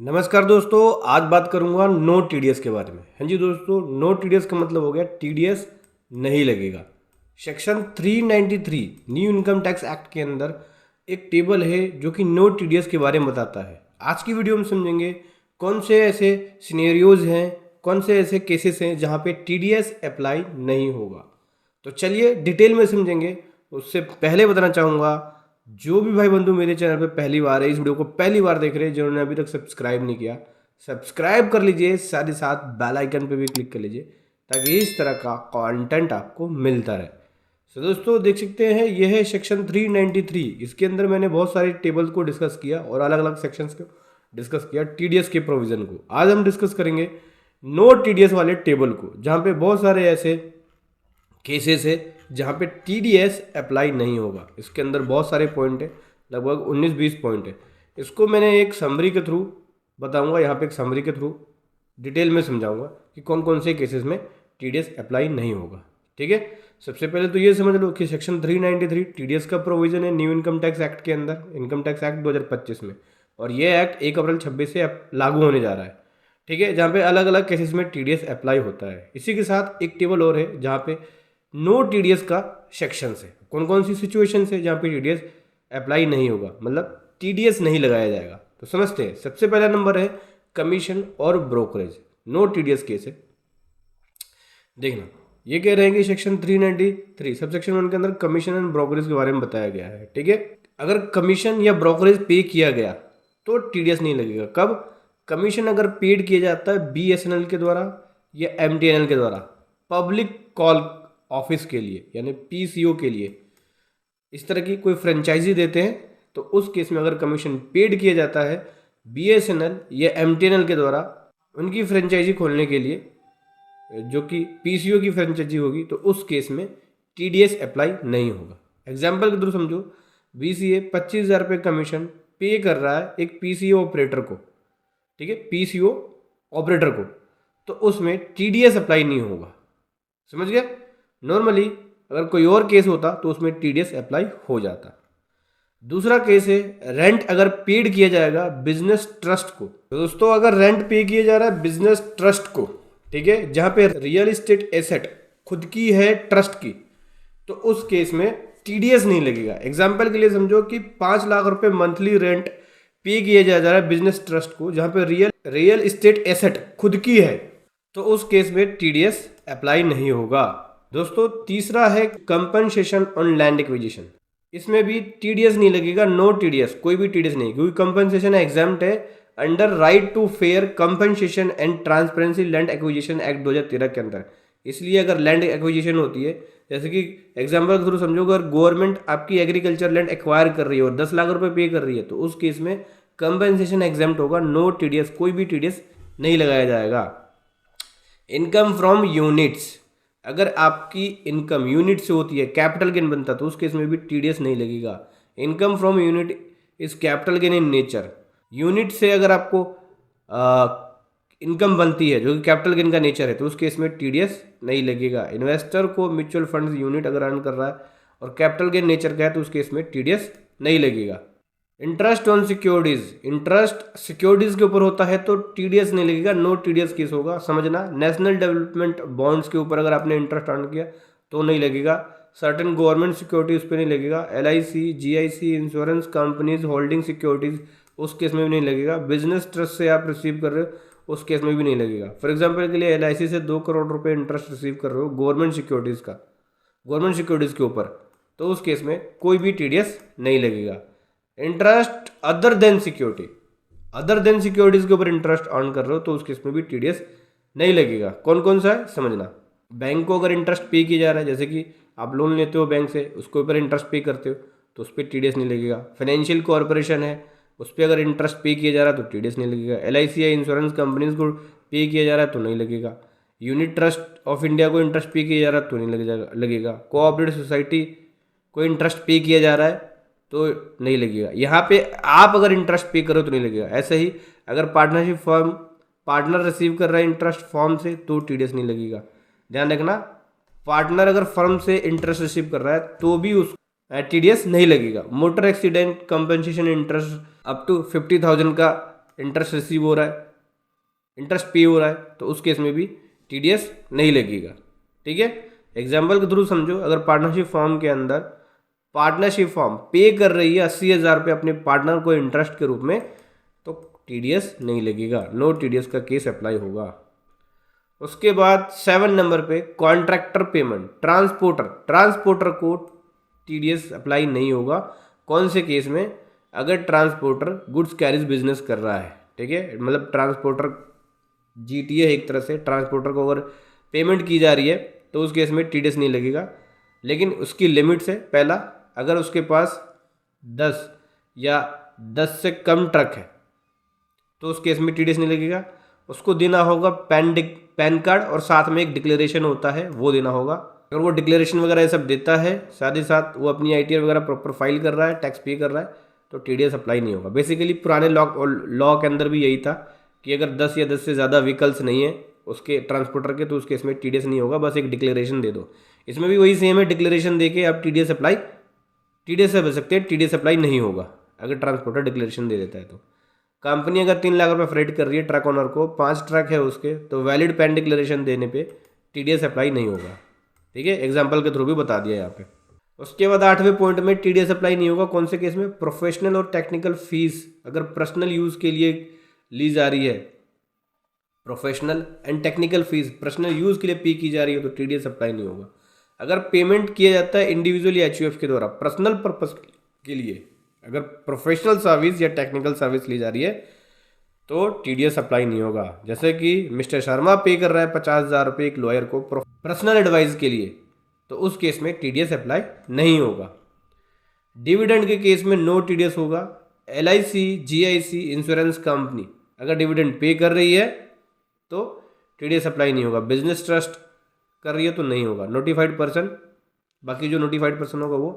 नमस्कार दोस्तों, आज बात करूंगा नो टीडीएस के बारे में। हाँ जी दोस्तों, नो टीडीएस का मतलब हो गया टीडीएस नहीं लगेगा। Section 393 new income tax act के अंदर एक टेबल है जो कि नो टीडीएस के बारे में बताता है। आज की वीडियो में समझेंगे कौन से ऐसे सिनेरियोज हैं, कौन से ऐसे केसेस हैं जहाँ पे टीडीएस अप्लाई नहीं होगा। तो चलिए डिटेल में समझेंगे। उससे पहले बताना चाहूँगा, जो भी भाई बंधु मेरे चैनल पे पहली बार है, इस वीडियो को पहली बार देख रहे हैं, जिन्होंने अभी तक सब्सक्राइब नहीं किया, सब्सक्राइब कर लीजिए, साथ ही साथ बेल आइकन पे भी क्लिक कर लीजिए ताकि इस तरह का कंटेंट आपको मिलता रहे। तो दोस्तों देख सकते हैं, यह है सेक्शन 393। इसके अंदर मैंने बहुत सारे टेबल्स को डिस्कस किया और अलग अलग सेक्शंस को डिस्कस किया टीडीएस के प्रोविज़न को। आज हम डिस्कस करेंगे नो टीडीएस वाले टेबल को, जहाँ पे बहुत सारे ऐसे केसेस है जहाँ पे टीडीएस अप्लाई नहीं होगा। इसके अंदर बहुत सारे पॉइंट है, लगभग 19-20 पॉइंट है। इसको मैंने एक समरी के थ्रू बताऊंगा, यहाँ पे एक समरी के थ्रू डिटेल में समझाऊंगा कि कौन कौन से केसेस में टीडीएस अप्लाई नहीं होगा। ठीक है, सबसे पहले तो ये समझ लो कि सेक्शन 393 टीडीएस का प्रोविजन है न्यू इनकम टैक्स एक्ट के अंदर, इनकम टैक्स एक्ट 2025 में, और ये एक्ट 1 अप्रैल 26 से लागू होने जा रहा है। ठीक है, जहाँ पे अलग अलग केसेस में टीडीएस अप्लाई होता है। इसी के साथ एक टेबल और है जहाँ पे नो टीडीएस का सेक्शन है, कौन कौन सी सिचुएशन है जहाँ पे टीडीएस अप्लाई नहीं होगा, मतलब टीडीएस नहीं लगाया जाएगा। तो समझते हैं। सबसे पहला नंबर है कमीशन और ब्रोकरेज, नो टीडीएस केस है। देखना, ये कह रहे हैं कि सेक्शन 393 सबसेक्शन 1 के अंदर कमीशन एंड ब्रोकरेज के बारे में बताया गया है। ठीक है, अगर कमीशन या ब्रोकरेज पे किया गया तो टीडीएस नहीं लगेगा। कब? कमीशन अगर पेड किया जाता है बीएसएनएल के द्वारा या एमटीएनएल के द्वारा, पब्लिक कॉल ऑफिस के लिए यानी पीसीओ के लिए, इस तरह की कोई फ्रेंचाइजी देते हैं, तो उस केस में अगर कमीशन पेड किया जाता है बीएसएनएल या एमटीएनएल के द्वारा उनकी फ्रेंचाइजी खोलने के लिए, जो कि पीसीओ की फ्रेंचाइजी होगी, तो उस केस में टीडीएस अप्लाई नहीं होगा। एग्जाम्पल के थ्रू समझो, बीसीए 25,000 रुपये कमीशन पे कर रहा है एक पीसीओ ऑपरेटर को। ठीक है, पीसीओ ऑपरेटर को, तो उसमें टीडीएस अप्लाई नहीं होगा। समझ गया? नॉर्मली अगर कोई और केस होता तो उसमें टीडीएस अप्लाई हो जाता। दूसरा केस है रेंट अगर पेड किया जाएगा बिजनेस ट्रस्ट को। तो दोस्तों अगर रेंट पे किया जा रहा है बिजनेस ट्रस्ट को, ठीक है, जहां पे रियल एस्टेट एसेट खुद की है ट्रस्ट की, तो उस केस में टीडीएस नहीं लगेगा। एग्जाम्पल के लिए समझो कि 5 लाख रुपए मंथली रेंट पे किया जा रहा है बिजनेस ट्रस्ट को, जहां पे रियल एस्टेट एसेट खुद की है, तो उस केस में टीडीएस अप्लाई नहीं होगा। दोस्तों तीसरा है कंपनसेशन ऑन लैंड एक्विजिशन। इसमें भी टीडीएस नहीं लगेगा, नो टीडीएस, कोई भी टीडीएस नहीं, क्योंकि कंपनसेशन एग्जाम्प्ट है under right to fair compensation and transparency land acquisition act 2013 के अंदर। इसलिए अगर लैंड एक्विजिशन होती है, जैसे कि एग्जाम्पल के थ्रू समझो, अगर गवर्नमेंट आपकी एग्रीकल्चर लैंड एक्वायर कर रही है और 10 लाख रुपए पे कर रही है, तो उस केस में कंपनसेशन एग्जाम्प्ट होगा, नो टीडीएस, कोई भी टीडीएस नहीं लगाया जाएगा। इनकम फ्रॉम यूनिट्स, अगर आपकी इनकम यूनिट से होती है, कैपिटल गेन बनता, तो उस केस में भी टीडीएस नहीं लगेगा। Income from unit is capital gain in nature. Unit से अगर आपको इनकम बनती है जो कि कैपिटल गेन का नेचर है, तो उस केस में टीडीएस नहीं लगेगा। इन्वेस्टर को म्यूचुअल फंड यूनिट अगर अर्न कर रहा है और कैपिटल गेन नेचर का है, तो उस केस में टीडीएस नहीं लगेगा। Interest on securities, interest securities के ऊपर होता है तो टीडीएस नहीं लगेगा, नो टीडीएस केस होगा। समझना, नेशनल डेवलपमेंट बॉन्ड्स के ऊपर अगर आपने इंटरेस्ट अर्न किया तो नहीं लगेगा। सर्टेन गवर्नमेंट सिक्योरिटी उस पर नहीं लगेगा। LIC, GIC, insurance companies holding securities, उस केस में भी नहीं लगेगा। बिजनेस ट्रस्ट से आप रिसीव कर रहे हो, उस केस में भी नहीं लगेगा। फॉर एग्जाम्पल के लिए एलआईसी से 2 करोड़ रुपए इंटरेस्ट रिसीव कर रहे हो गवर्नमेंट सिक्योरिटीज़ का, गवर्नमेंट सिक्योरिटीज़ के ऊपर, तो उस केस में कोई भी टीडीएस नहीं लगेगा। Interest other than security, other than securities के ऊपर इंटरेस्ट अर्न कर रहे हो, तो उस केस में भी टीडीएस नहीं लगेगा। कौन कौन सा है समझना, बैंक को अगर इंटरेस्ट पे किया जा रहा है, जैसे कि आप लोन लेते हो बैंक से, उसके ऊपर इंटरेस्ट पे करते हो, तो उस पर टीडीएस नहीं लगेगा। फाइनेंशियल कॉर्पोरेशन है, उस पर अगर इंटरेस्ट पे किया जा रहा है तो टीडीएस नहीं लगेगा। एलआईसी या इंश्योरेंस कंपनीज को पे किया जा रहा है तो नहीं लगेगा। यूनिट ट्रस्ट ऑफ इंडिया को इंटरेस्ट पे किया जा रहा है तो नहीं लगेगा। कोऑपरेटिव सोसाइटी को इंटरेस्ट पे किया जा रहा है तो नहीं लगेगा। यहाँ पे आप अगर इंटरेस्ट पे करो तो नहीं लगेगा। ऐसे ही अगर पार्टनरशिप फर्म पार्टनर रिसीव कर रहा है इंटरेस्ट फर्म से, तो टीडीएस नहीं लगेगा। ध्यान रखना, पार्टनर अगर फर्म से इंटरेस्ट रिसीव कर रहा है तो भी उस टीडीएस नहीं लगेगा। Motor accident compensation interest up to 50,000 का इंटरेस्ट रिसीव हो रहा है, इंटरेस्ट पे हो रहा है, तो उस केस में भी टीडीएस नहीं लगेगा। ठीक है, एग्जाम्पल के थ्रू समझो, अगर पार्टनरशिप फॉर्म के अंदर पार्टनरशिप फॉर्म पे कर रही है 80,000 रुपये अपने पार्टनर को इंटरेस्ट के रूप में, तो टीडीएस नहीं लगेगा, नो टीडीएस का केस अप्लाई होगा। उसके बाद 7 नंबर पे कॉन्ट्रैक्टर पेमेंट, ट्रांसपोर्टर को टीडीएस अप्लाई नहीं होगा। कौन से केस में? अगर ट्रांसपोर्टर गुड्स कैरिज बिजनेस कर रहा है, ठीक है, मतलब ट्रांसपोर्टर जीटीए है एक तरह से, ट्रांसपोर्टर को अगर पेमेंट की जा रही है तो उस केस में टीडीएस नहीं लगेगा। लेकिन उसकी लिमिट्स है, पहला, अगर उसके पास 10 या 10 से कम ट्रक है तो उस केस में टीडीएस नहीं लगेगा। उसको देना होगा पैन कार्ड और साथ में एक डिक्लेरेशन होता है वो देना होगा। अगर वो डिक्लेरेशन वगैरह ये सब देता है, साथ ही साथ वो अपनी आईटीआर वगैरह प्रॉपर फाइल कर रहा है, टैक्स पे कर रहा है, तो टीडीएस अप्लाई नहीं होगा। बेसिकली पुराने लॉ के अंदर भी यही था कि अगर 10 या 10 से ज़्यादा व्हीकल्स नहीं है उसके ट्रांसपोर्टर के, तो उसके इसमें टीडीएस नहीं होगा, बस एक डिक्लेरेशन दे दो। इसमें भी वही सेम है, डिक्लेरेशन दे के आप टीडीएस से बच सकते हैं, टीडीएस अप्लाई नहीं होगा अगर ट्रांसपोर्टर डिक्लेरेशन दे देता है। तो कंपनी अगर 3 लाख रुपये फ्रेट कर रही है ट्रक ओनर को, 5 ट्रक है उसके, तो वैलिड पैन डिक्लेरेशन देने पे टीडीएस अप्लाई नहीं होगा। ठीक है, एग्जांपल के थ्रू भी बता दिया यहाँ पे। उसके बाद 8वें पॉइंट में टीडीएस अप्लाई नहीं होगा। कौन से केस में? प्रोफेशनल और टेक्निकल फीस अगर पर्सनल यूज़ के लिए ली जा रही है, professional and technical fees personal use के लिए पे की जा रही है, तो टीडीएस अप्लाई नहीं होगा। अगर पेमेंट किया जाता है इंडिविजुअल या एचयूएफ के द्वारा पर्सनल पर्पस के लिए, अगर प्रोफेशनल सर्विस या टेक्निकल सर्विस ली जा रही है, तो टीडीएस अप्लाई नहीं होगा। जैसे कि मिस्टर शर्मा पे कर रहा है 50,000 रुपये एक लॉयर को पर्सनल एडवाइस के लिए, तो उस केस में टीडीएस अप्लाई नहीं होगा। डिविडेंड के केस में नो टीडीएस होगा। एलआईसी, जीआईसी इंश्योरेंस कंपनी अगर डिविडेंड पे कर रही है तो टीडीएस अप्लाई नहीं होगा। बिजनेस ट्रस्ट कर रही है तो नहीं होगा। नोटिफाइड पर्सन, बाकी जो नोटिफाइड पर्सन होगा वो,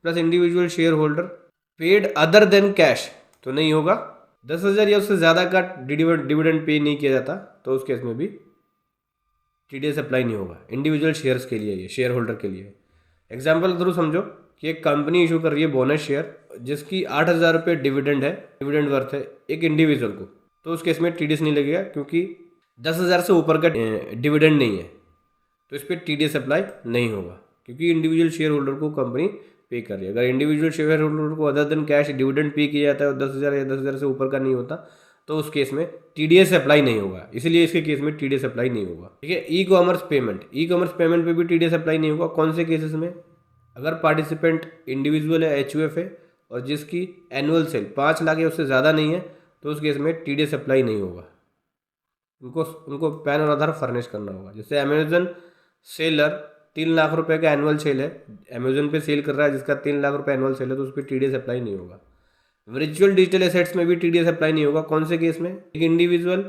plus individual share holder paid other than cash तो नहीं होगा। 10,000 या उससे ज़्यादा का डिविडेंड पे नहीं किया जाता तो उस केस में भी टीडीएस अप्लाई नहीं होगा। इंडिविजुअल शेयर्स के लिए, ये शेयर होल्डर के लिए। एग्जाम्पल थ्रू समझो कि एक कंपनी इशू कर रही है बोनस शेयर जिसकी 8,000 रुपये डिविडेंड है, डिविडेंड वर्थ है एक इंडिविजुअल को, तो उस केस में टीडीएस नहीं लगेगा क्योंकि 10,000 से ऊपर का डिविडेंड नहीं है, तो इस पर टीडीएस अप्लाई नहीं होगा क्योंकि इंडिविजुअल शेयर होल्डर को कंपनी पे कर रही है। अगर इंडिविजुअल शेयर होल्डर को other than cash dividend pay किया जाता है और 10,000 या 10,000 से ऊपर का नहीं होता, तो उस केस में टीडीएस अप्लाई नहीं होगा। इसलिए इसके केस में टीडीएस अप्लाई नहीं होगा। ठीक है, ई कॉमर्स पेमेंट पे भी टीडीएस अप्लाई नहीं होगा। कौन से केसेस में? अगर पार्टिसिपेंट इंडिविजुअल है, एचयूएफ है और जिसकी एनुअल सेल 5 लाख या उससे ज़्यादा नहीं है, तो उस केस में टीडीएस अप्लाई नहीं होगा। उनको पैन और आधार फर्निश करना होगा। जैसे अमेजन सेलर 3 लाख रुपए का एनुअल सेल है, अमेजन पे सेल कर रहा है जिसका 3 लाख रुपए एनुअल सेल है, तो उस पर टीडीएस अप्लाई नहीं होगा। वर्चुअल डिजिटल एसेट्स में भी टीडीएस अप्लाई नहीं होगा। कौन से केस में? एक इंडिविजुअल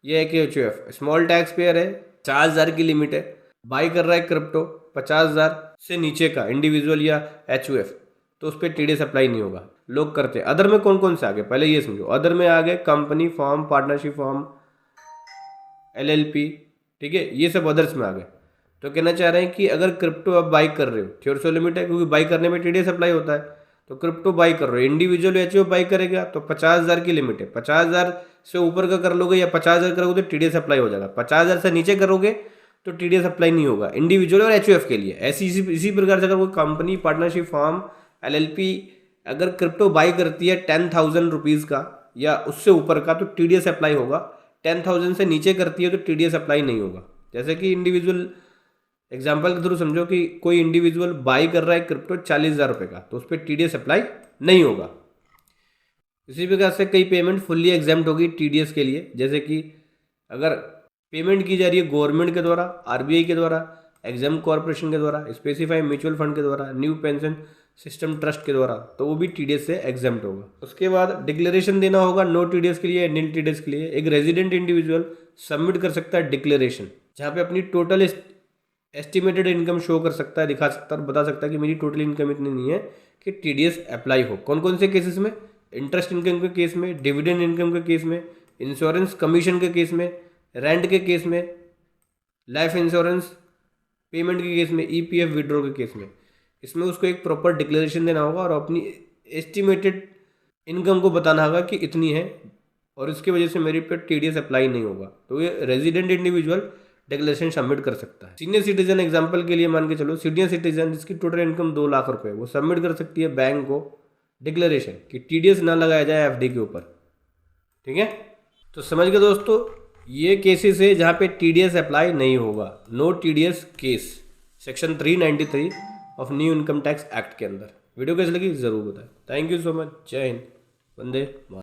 या एक एचयूएफ स्मॉल टैक्स पेयर है, 50,000 की लिमिट है, बाई कर रहा है क्रिप्टो 50,000 से नीचे का इंडिविजुअल या एचयूएफ, तो उस पर टीडीएस अप्लाई नहीं होगा। लोग करते हैं। अदर में कौन कौन से आ गए पहले ये समझो। अदर में आ गए company form, partnership form, LLP, ठीक है, ये सब अदर्स में आ गए। तो कहना चाह रहे हैं कि अगर क्रिप्टो आप बाई कर रहे हो, थ्योरसो लिमिट है क्योंकि बाई करने में टीडीएस अप्लाई होता है, तो क्रिप्टो बाई कर रहे हो, इंडिविजुअल एचयूएफ बाई करेगा तो 50,000 की लिमिट है, 50,000 से ऊपर का कर लोगे या 50,000 करोगे तो टीडीएस अप्लाई हो जाएगा। 50,000 से नीचे करोगे तो टीडीएस अप्लाई नहीं होगा इंडिविजुअल और एचयूएफ के लिए। ऐसी इसी प्रकार से अगर कोई कंपनी, पार्टनरशिप फॉर्म, एलएलपी अगर क्रिप्टो बाई करती है 10,000 रुपीज़ का या उससे ऊपर का, तो टीडीएस अप्लाई होगा। 10,000 से नीचे करती है तो टीडीएस अप्लाई नहीं होगा। जैसे कि इंडिविजुअल एग्जाम्पल के थ्रू समझो कि कोई इंडिविजुअल बाई कर रहा है क्रिप्टो 40,000 रुपये का, तो उस पर टीडीएस अप्लाई नहीं होगा। इसी प्रकार से कई पेमेंट फुल्ली एग्जाम्प्ट होगी टीडीएस के लिए। जैसे कि अगर पेमेंट की जा रही है गवर्नमेंट के द्वारा, आरबीआई के द्वारा, एग्जाम कॉर्पोरेशन के द्वारा, स्पेसिफाई म्यूचुअल फंड के द्वारा, न्यू पेंशन सिस्टम ट्रस्ट के द्वारा, तो वो भी टीडीएस से एग्जाम्प्ट होगा। उसके बाद डिक्लेरेशन देना होगा नो टीडीएस के लिए, नील टीडीएस के लिए। एक रेजिडेंट इंडिविजुअल सबमिट कर सकता है डिक्लेरेशन, जहाँ पे अपनी टोटल एस्टिमेटेड इनकम शो कर सकता है, दिखा सकता है और बता सकता है कि मेरी टोटल इनकम इतनी नहीं है कि टीडीएस अप्लाई हो। कौन कौन से केसेस में? इंटरेस्ट इनकम के केस में, डिविडेंड इनकम के केस में, इंश्योरेंस कमीशन के केस में, रेंट के केस में, लाइफ इंश्योरेंस पेमेंट के केस में, ईपीएफ विड्रॉ के केस में। इसमें उसको एक प्रॉपर डिक्लेरेशन देना होगा और अपनी एस्टिमेटेड इनकम को बताना होगा कि इतनी है और इसकी वजह से मेरे पे टीडीएस अप्लाई नहीं होगा, तो ये रेजिडेंट इंडिविजुअल डिक्लेरेशन सबमिट कर सकता है। सीनियर सिटीजन एग्जांपल के लिए मान के चलो, सीनियर सिटीजन जिसकी टोटल इनकम 2 लाख रुपए, वो सबमिट कर सकती है बैंक को डिक्लेरेशन कि टीडीएस ना लगाया जाए एफडी के ऊपर। ठीक है, तो समझ गए दोस्तों, ये केसेस है जहाँ पे टीडीएस अप्लाई नहीं होगा, no TDS case, section 393 of new income tax act के अंदर। वीडियो कैसी लगी जरूर बताएं। Thank you so much. जय हिंद, वंदे मातरम।